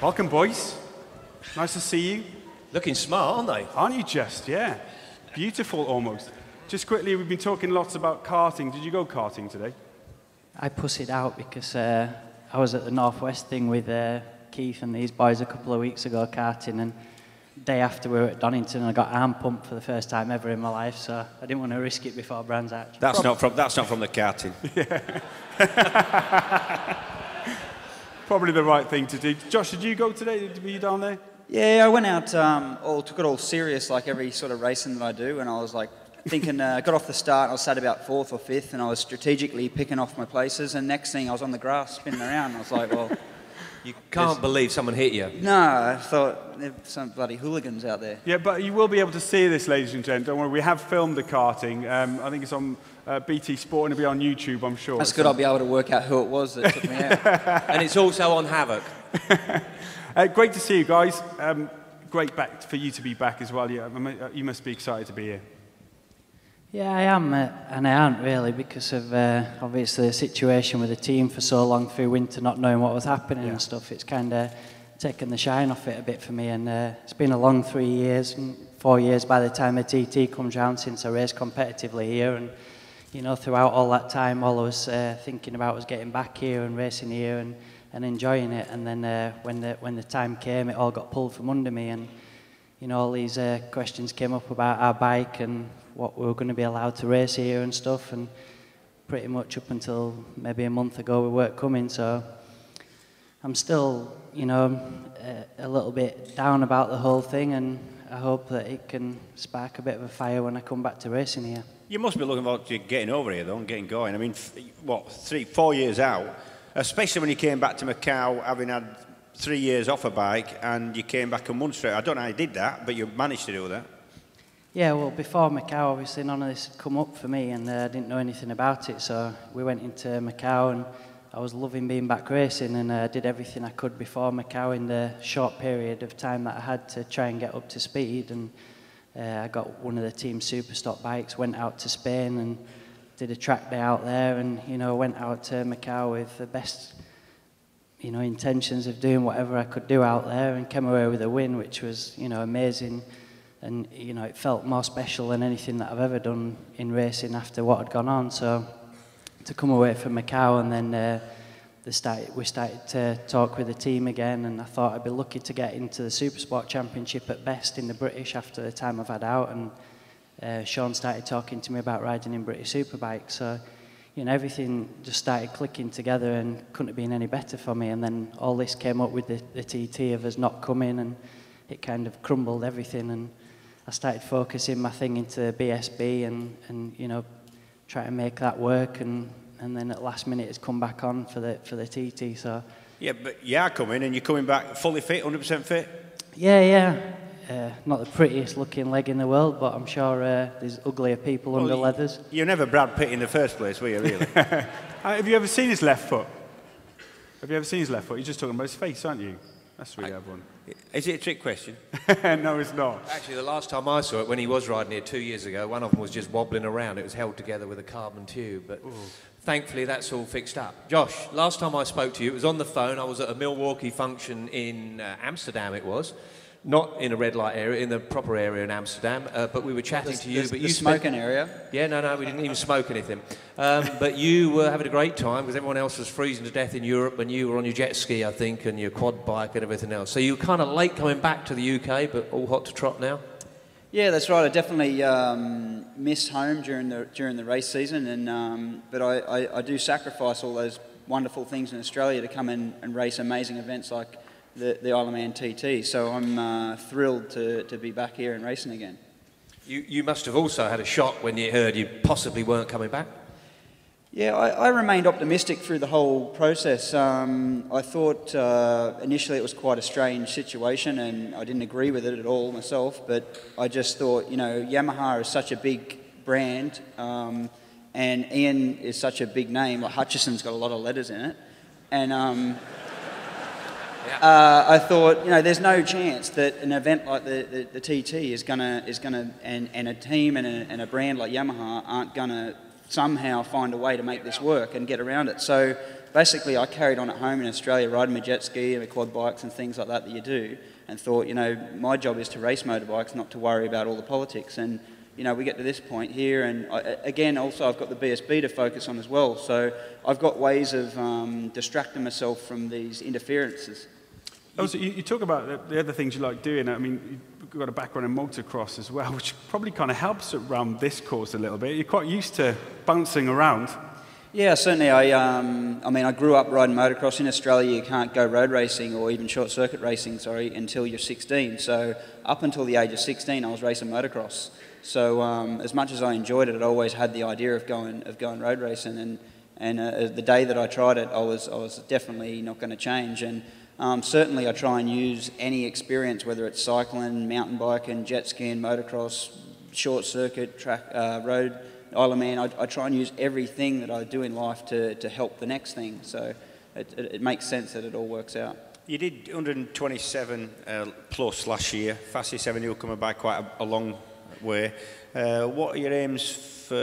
Welcome, boys. Nice to see you. Looking smart, aren't they? Aren't you just? Yeah. Beautiful, almost. Just quickly, we've been talking lots about karting. Did you go karting today? I pussied out because I was at the Northwest thing with Keith and these boys a couple of weeks ago karting, and the day after we were at Donington, I got arm pumped for the first time ever in my life, so I didn't want to risk it before Brands Hatch. That's not from the karting. Probably the right thing to do. Josh, did you go today? Were you down there? Yeah, I went out, took it all serious like every sort of racing that I do, and I was like thinking, got off the start, I was sat about 4th or 5th, and I was strategically picking off my places, and next thing I was on the grass spinning around, and I was like, well... You can't believe someone hit you. No, I thought there's some bloody hooligans out there. Yeah, but you will be able to see this, ladies and gentlemen. Don't worry, we have filmed the karting. I think it's on BT Sport, and it'll be on YouTube, I'm sure. That's good, I'll be able to work out who it was that took me out. And it's also on Havoc. Great to see you guys. Great for you to be back as well. You must be excited to be here. Yeah, I am, and I aren't really, because of obviously the situation with the team for so long through winter, not knowing what was happening and stuff. It's kind of taken the shine off it a bit for me, and it's been a long 3 years, 4 years by the time the TT comes round since I raced competitively here, and you know, throughout all that time, all I was thinking about was getting back here and racing here and enjoying it. And then when the time came, it all got pulled from under me, and you know, all these questions came up about our bike and what we were going to be allowed to race here and stuff, and pretty much up until maybe a month ago we weren't coming, so I'm still, you know, a little bit down about the whole thing, and I hope that it can spark a bit of a fire when I come back to racing here. You must be looking forward to getting over here though and getting going. I mean, what, 3, 4 years out, especially when you came back to Macau having had 3 years off a bike and you came back a month straight. I don't know how you did that, but you managed to do that. Yeah, well, before Macau, obviously none of this had come up for me, and I didn't know anything about it, so we went into Macau, and I was loving being back racing, and I did everything I could before Macau in the short period of time that I had to try and get up to speed, and I got one of the team Superstock bikes, went out to Spain and did a track day out there, and you know, went out to Macau with the best, you know, intentions of doing whatever I could do out there, and came away with a win, which was, you know, amazing. And you know, it felt more special than anything that I've ever done in racing after what had gone on. So to come away from Macau, and then we started to talk with the team again, and I thought I'd be lucky to get into the Supersport Championship at best in the British after the time I've had out, and Sean started talking to me about riding in British Superbikes. So you know, everything just started clicking together, and couldn't have been any better for me. And then all this came up with the TT of us not coming, and it kind of crumbled everything, and I started focusing my thing into BSB and you know, try to make that work, and then at last minute it's come back on for the TT. So yeah, but you are coming, and you're coming back fully fit, 100% fit. Yeah. Not the prettiest looking leg in the world, but I'm sure there's uglier people under leathers. You're never Brad Pitt in the first place, were you, really? Have you ever seen his left foot? Have you ever seen his left foot? You're just talking about his face, aren't you? That's really everyone. Is it a trick question? No, it's not. Actually, the last time I saw it, when he was riding here 2 years ago, one of them was just wobbling around. It was held together with a carbon tube, but thankfully that's all fixed up. Josh, last time I spoke to you, it was on the phone. I was at a Milwaukee function in Amsterdam, it was. Not in a red light area, in the proper area in Amsterdam, but we were chatting to you. But you smoking area? Yeah, no, we didn't even smoke anything. But you were having a great time because everyone else was freezing to death in Europe, and you were on your jet ski, I think, and your quad bike and everything else. So you were kind of late coming back to the UK, but all hot to trot now? Yeah, that's right. I definitely miss home during the race season, and but I do sacrifice all those wonderful things in Australia to come in and race amazing events like the Isle of Man TT, so I'm thrilled to be back here and racing again. You must have also had a shock when you heard you possibly weren't coming back? Yeah, I remained optimistic through the whole process. I thought initially it was quite a strange situation, and I didn't agree with it at all myself, but I just thought, you know, Yamaha is such a big brand, and Ian is such a big name, like Hutchinson's got a lot of letters in it, and I thought, you know, there's no chance that an event like the TT is gonna and a team and a brand like Yamaha aren't gonna somehow find a way to make this work and get around it. So basically I carried on at home in Australia, riding my jet ski and my quad bikes and things like that you do, and thought, you know, my job is to race motorbikes, not to worry about all the politics. And you know, we get to this point here, and again, also I've got the BSB to focus on as well. So I've got ways of distracting myself from these interferences. Also, you talk about the other things you like doing. I mean, you've got a background in motocross as well, which probably kind of helps around this course a little bit. You're quite used to bouncing around. Yeah, certainly. I mean, I grew up riding motocross. In Australia, you can't go road racing or even short circuit racing, until you're 16. So up until the age of 16, I was racing motocross. So as much as I enjoyed it, I always had the idea of going road racing. And the day that I tried it, I was definitely not going to change. And certainly, I try and use any experience, whether it's cycling, mountain biking, jet skiing, motocross, short circuit, track, road. Isle of Man, I try and use everything that I do in life to help the next thing. So it makes sense that it all works out. You did 127 plus last year, fastest ever newcomer by quite a long way. What are your aims for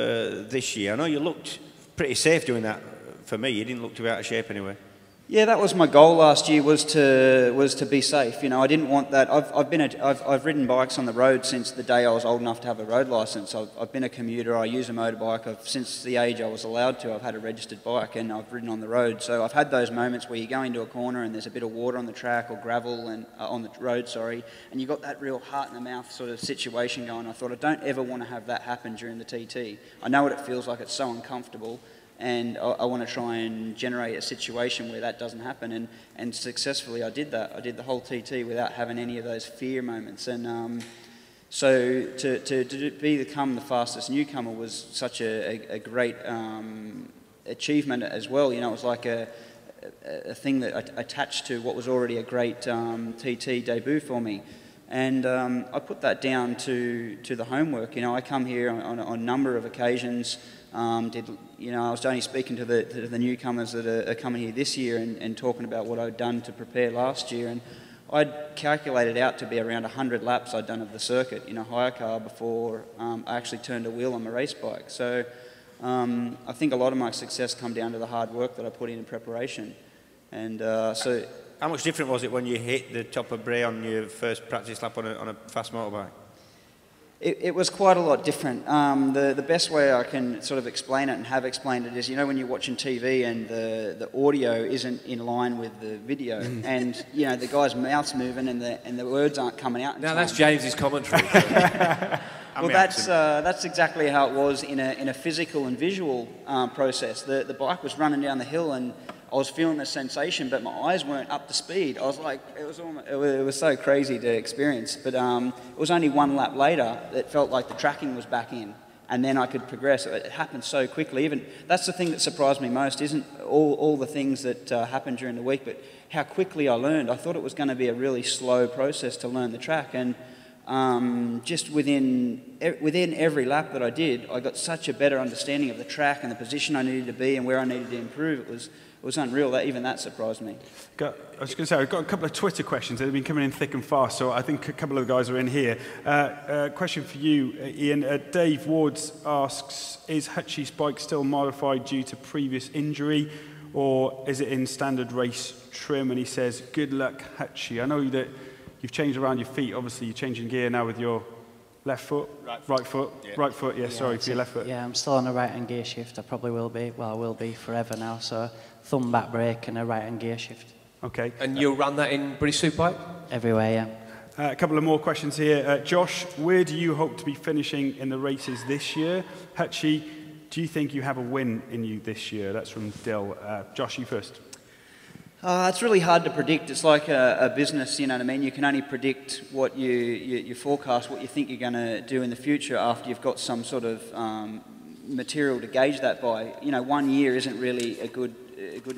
this year? I know you looked pretty safe doing that. For me, you didn't look to be out of shape anyway. Yeah, that was my goal last year, was to be safe. You know, I didn't want that. I've ridden bikes on the road since the day I was old enough to have a road license. I've been a commuter. I use a motorbike. Since the age I was allowed to, I've had a registered bike, and I've ridden on the road. So I've had those moments where you go into a corner and there's a bit of water on the track or gravel and on the road, and you got that real heart in the mouth sort of situation going. I thought, I don't ever want to have that happen during the TT. I know what it feels like. It's so uncomfortable. And I want to try and generate a situation where that doesn't happen, and successfully I did that. I did the whole TT without having any of those fear moments, and so to become the fastest newcomer was such a great achievement as well. You know, it was like a thing that attached to what was already a great TT debut for me. And I put that down to the homework. You know, I come here on a number of occasions. I was only speaking to the newcomers that are coming here this year and talking about what I'd done to prepare last year. And I'd calculated out to be around 100 laps I'd done of the circuit in a hire car before I actually turned a wheel on my race bike. So I think a lot of my success come down to the hard work that I put in preparation. And so... How much different was it when you hit the top of Bray on your first practice lap on a fast motorbike? It was quite a lot different. The best way I can sort of explain it and have explained it is, you know, when you're watching TV and the audio isn't in line with the video, and you know the guy's mouth's moving and the words aren't coming out. Now that's James's commentary. Well, that's exactly how it was in a physical and visual process. The bike was running down the hill and I was feeling the sensation, but my eyes weren't up to speed. I was like, it was so crazy to experience. But it was only one lap later that felt like the tracking was back in, and then I could progress. It happened so quickly. Even that's the thing that surprised me most, isn't all the things that happened during the week, but how quickly I learned. I thought it was going to be a really slow process to learn the track, and just within every lap that I did, I got such a better understanding of the track and the position I needed to be and where I needed to improve. It was unreal. Even that surprised me. I was going to say, I've got a couple of Twitter questions that have been coming in thick and fast, so I think a couple of the guys are in here. Question for you, Ian. Dave Wards asks, is Hutchie's bike still modified due to previous injury, or is it in standard race trim? And he says, good luck, Hutchie. I know that you've changed around your feet. Obviously, you're changing gear now with your left foot, right foot, yeah, sorry, for your left foot. Yeah, I'm still on a right-hand gear shift. I probably will be. Well, I will be forever now, so thumb back brake and a right-hand gear shift. Okay. And you'll run that in British Superbike? Everywhere, yeah. A couple of more questions here. Josh, where do you hope to be finishing in the races this year? Hutchie, do you think you have a win in you this year? That's from Dill. Josh, you first. It's really hard to predict. It's like a business, you know what I mean? You can only predict what you forecast, what you think you're going to do in the future after you've got some sort of material to gauge that by. You know, 1 year isn't really a good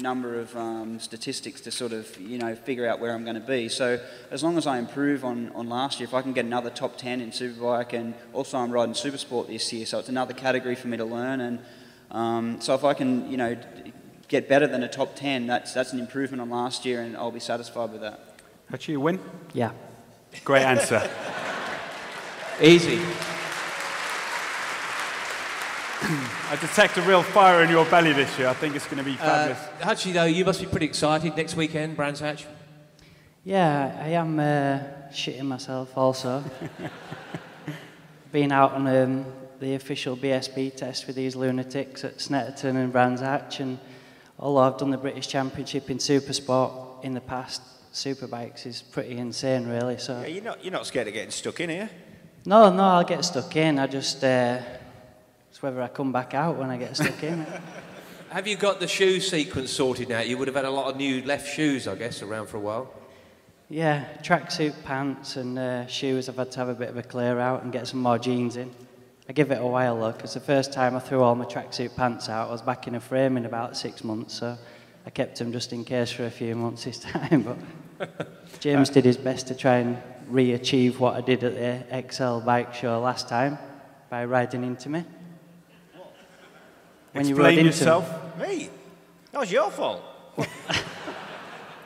number of statistics to sort of, you know, figure out where I'm going to be. So as long as I improve on last year, if I can get another top 10 in Superbike, and also I'm riding Supersport this year, so it's another category for me to learn. And so if I can, you know, get better than a top 10, that's an improvement on last year, and I'll be satisfied with that. Hutchie, a win? Yeah. Great answer. Easy. I detect a real fire in your belly this year. I think it's going to be fabulous. Hutchie, though, you must be pretty excited next weekend, Brands Hatch. Yeah, I am shitting myself also. Been out on the official BSB test with these lunatics at Snetterton and Brands Hatch, and although I've done the British Championship in Supersport in the past, Superbikes is pretty insane, really. So Yeah, you're not scared of getting stuck in here? no, I'll get stuck in. I just it's whether I come back out when I get stuck in. Have you got the shoe sequence sorted now? You would have had a lot of new left shoes, I guess, around for a while. Yeah, tracksuit pants and shoes. I've had to have a bit of a clear out and get some more jeans in. I give it a while though, because the first time I threw all my tracksuit pants out, I was back in a frame in about 6 months, so I kept them just in case for a few months this time. But James did his best to try and re-achieve what I did at the XL bike show last time by riding into me. When Explain you yourself. Me? That was your fault.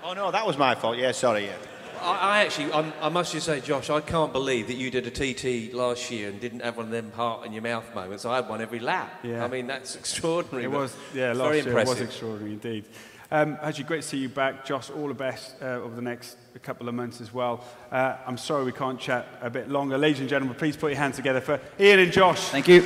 Oh no, that was my fault. Yeah, sorry. Yeah. I must just say, Josh, I can't believe that you did a TT last year and didn't have one of them heart in your mouth moments. I had one every lap. Yeah. I mean, that's extraordinary. It was, yeah, last very year impressive. it was extraordinary indeed. Actually, great to see you back. Josh, all the best over the next couple of months as well. I'm sorry we can't chat a bit longer. Ladies and gentlemen, please put your hands together for Ian and Josh. Thank you.